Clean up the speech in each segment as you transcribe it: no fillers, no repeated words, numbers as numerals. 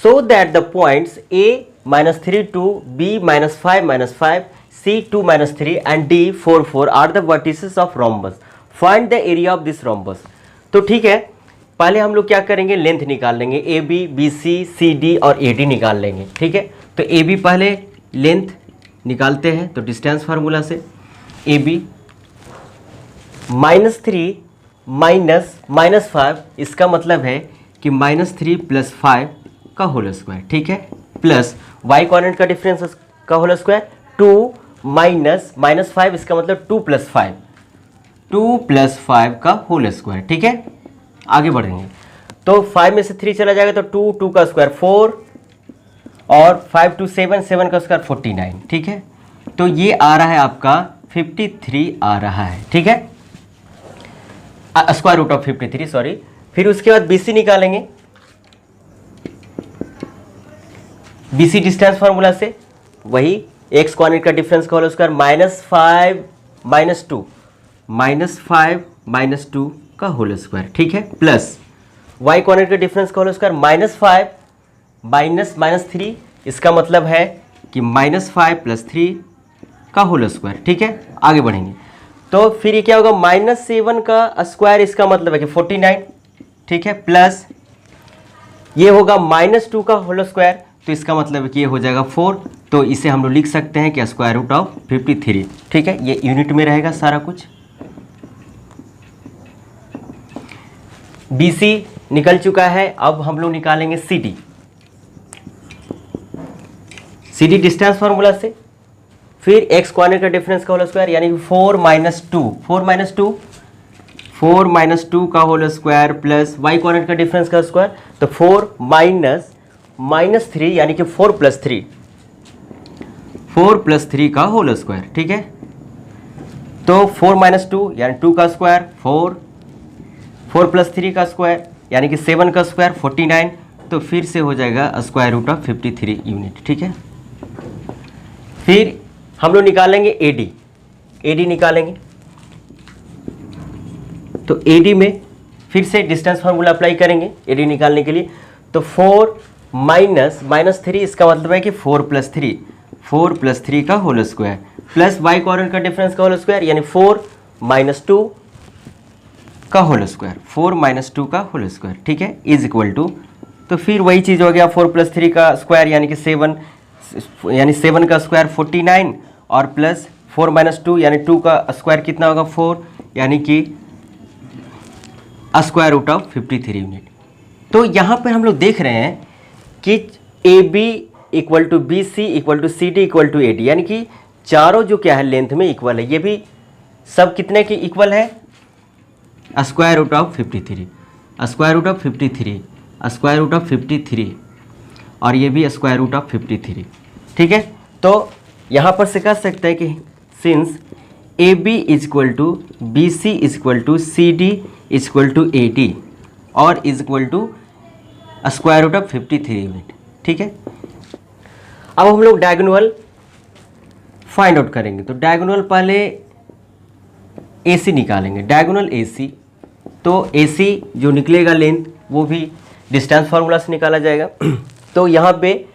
so that the points A -3 2, B -5 C 2 -3 and D 4 4 are the vertices of rhombus. Find the area of this rhombus. तो ठीक है, पहले हम लोग क्या करेंगे, लेंथ निकाल लेंगे, A B, B C, C D और ए डी निकाल लेंगे। ठीक है, तो ए बी पहले लेंथ निकालते हैं, तो डिस्टेंस फार्मूला से ए बी -3 -5, इसका मतलब है कि -3 + 5 का होल स्क्वायर। ठीक है, प्लस y कोऑर्डिनेट का डिफरेंस का होल स्क्वायर 2 -5, इसका मतलब 2 + 5, 2 + 5 का होल स्क्वायर। ठीक है, आगे बढ़ेंगे तो 5 में से 3 चला जाएगा तो 2 का स्क्वायर 4 और 5 2 7 7 का स्क्वायर 49। ठीक है, तो ये आ रहा है आपका 53 आ रहा है। ठीक है, स्क्वायर रूट ऑफ 53, सॉरी। फिर उसके बाद BC निकालेंगे, BC डिस्टेंस फार्मूला से वही x कोऑर्डिनेट का डिफरेंस का होल स्क्वायर -5 -2 का होल स्क्वायर। ठीक है, प्लस y कोऑर्डिनेट का डिफरेंस का होल स्क्वायर -5 -3, इसका मतलब है कि -5 + 3 का होल स्क्वायर। ठीक है, आगे बढ़ेंगे तो फिर ये क्या होगा, -7 का स्क्वायर, इसका मतलब है कि 49। ठीक है, प्लस ये होगा -2 का होल स्क्वायर, तो इसका मतलब है कि ये हो जाएगा 4, तो इसे हम लोग लिख सकते हैं कि स्क्वायर रूट ऑफ 53। ठीक है, ये यूनिट में रहेगा सारा कुछ। BC निकल चुका है, अब हम लोग निकालेंगे CD। CD डिस्टेंस फार्मूला से फिर x कोऑर्डिनेट का डिफरेंस का होल स्क्वायर यानी 4 - 2 का whole square plus y coordinate का डिफरेंस का स्क्वायर, तो 4 -3 यानी कि 4 + 3 का होल स्क्वायर। ठीक है, तो 4 - 2 यानी 2 का स्क्वायर, 4 + 3 का स्क्वायर यानी कि 7 का स्क्वायर 49, तो फिर से हो जाएगा स्क्वायर रूट ऑफ 53 यूनिट। ठीक है, फिर हम लोग निकालेंगे AD निकालेंगे, तो AD में फिर से डिस्टेंस फार्मूला अप्लाई करेंगे AD निकालने के लिए, तो 4 -3, इसका मतलब है कि 4 + 3 का whole square plus y coordinate का डिफरेंस का होल स्क्वायर यानी 4 - 2 का होल स्क्वायर, 4 - 2 का होल स्क्वायर। ठीक है, इज इक्वल टू, तो फिर वही चीज़ हो गया 4 + 3 का स्क्वायर यानी कि 7 का स्क्वायर 49 और प्लस 4 - 2 यानी 2 का स्क्वायर कितना होगा 4 यानी कि स्क्वायर रूट ऑफ 53 यूनिट। तो यहाँ पर हम लोग देख रहे हैं कि AB = BC = CD = AD, यानी कि चारों जो क्या है लेंथ में इक्वल है। ये भी सब कितने की इक्वल है, square root of 53, square root of 53, square root of 53 और ये भी स्क्वायर रूट ऑफ 53। ठीक है, तो यहाँ पर से कह सकते हैं कि since AB = BC = CD = AD और स्क्वायर रूट ऑफ 53 यूनिट। ठीक है, अब हम लोग डायगोनल फाइंड आउट करेंगे, तो डायगोनल पहले AC निकालेंगे, डायगोनल AC, तो AC जो निकलेगा लेंथ वो भी डिस्टेंस फार्मूला से निकाला जाएगा। तो यहाँ पे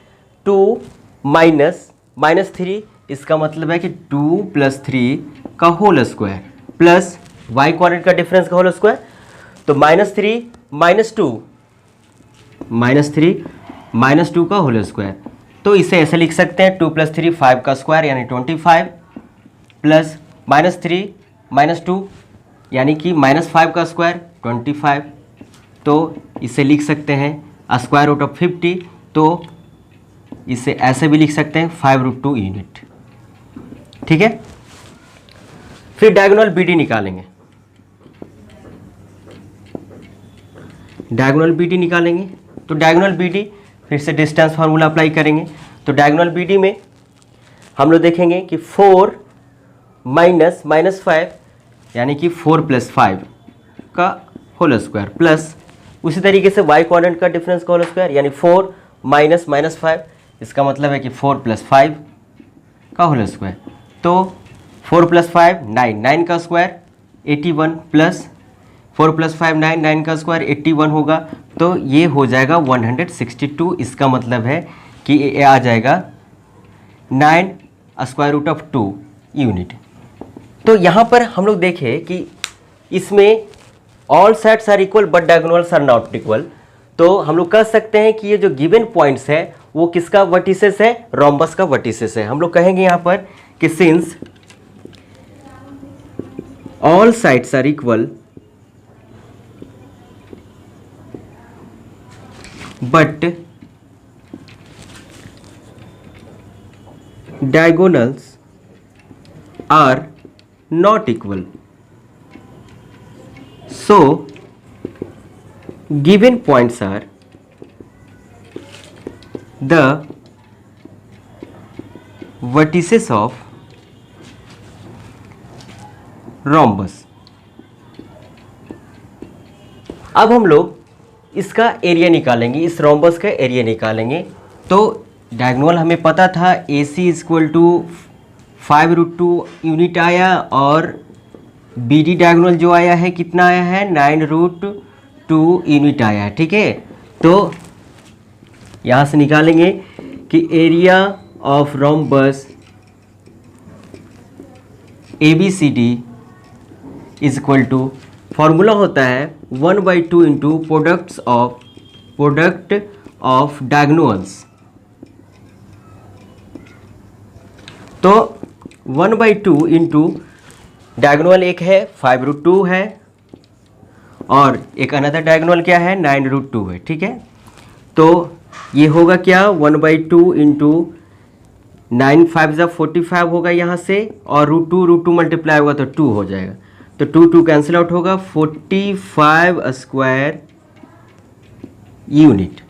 2 -3, इसका मतलब है कि 2 + 3 का whole square plus y coordinate का डिफरेंस का होल स्क्वायर, तो -3 - 2 का होल स्क्वायर, तो इसे ऐसे लिख सकते हैं 2 + 3 5 का स्क्वायर यानी 25 प्लस -3 - 2 यानी कि -5 का स्क्वायर 25, तो इसे लिख सकते हैं स्क्वायर रूट ऑफ 50, तो इसे ऐसे भी लिख सकते हैं 5√2 यूनिट। ठीक है, फिर डायगोनल BD निकालेंगे, तो डायगोनल BD फिर से डिस्टेंस फार्मूला अप्लाई करेंगे, तो डायगोनल BD में हम लोग देखेंगे कि 4 -5 यानी कि 4 + 5 का होल स्क्वायर प्लस उसी तरीके से y कोऑर्डिनेट का डिफरेंस का होल स्क्वायर यानी 4 -5, इसका मतलब है कि 4 + 5 का होल स्क्वायर, तो 4 + 5 9 का स्क्वायर 81 प्लस 4 + 5 9, 9 का स्क्वायर 81 होगा, तो ये हो जाएगा 162। इसका मतलब है कि ये आ जाएगा 9√2 यूनिट। तो यहाँ पर हम लोग देखें कि इसमें all sides are equal but diagonals are not equal, तो हम लोग कह सकते हैं कि ये जो गिवन पॉइंट्स है वो किसका वर्टिसेस है, रोम्बस का वर्टिसेस है। हम लोग कहेंगे यहाँ पर कि since all sides are equal but diagonals are not equal, so given points are the vertices of rhombus। अब हम लोग इसका एरिया निकालेंगे, इस रोम्बस का एरिया निकालेंगे। तो डायगोनल हमें पता था AC = 5√2 यूनिट आया, और BD डायगोनल जो आया है कितना आया है, 9√2 यूनिट आया है। ठीक है, तो यहाँ से निकालेंगे कि area of rhombus ABCD = formula होता है 1/2 इंटू प्रोडक्ट ऑफ डायगोनल्स। तो 1/2 इंटू डायगोनल एक है 5√2 है, और एक अनदर डायगोनल क्या है, 9√2 है। ठीक है, तो ये होगा क्या, 1/2 इंटू 9 5 45 होगा यहाँ से, और √2 मल्टीप्लाई होगा तो 2 हो जाएगा, तो 2 कैंसिल आउट होगा, 45 स्क्वायर यूनिट।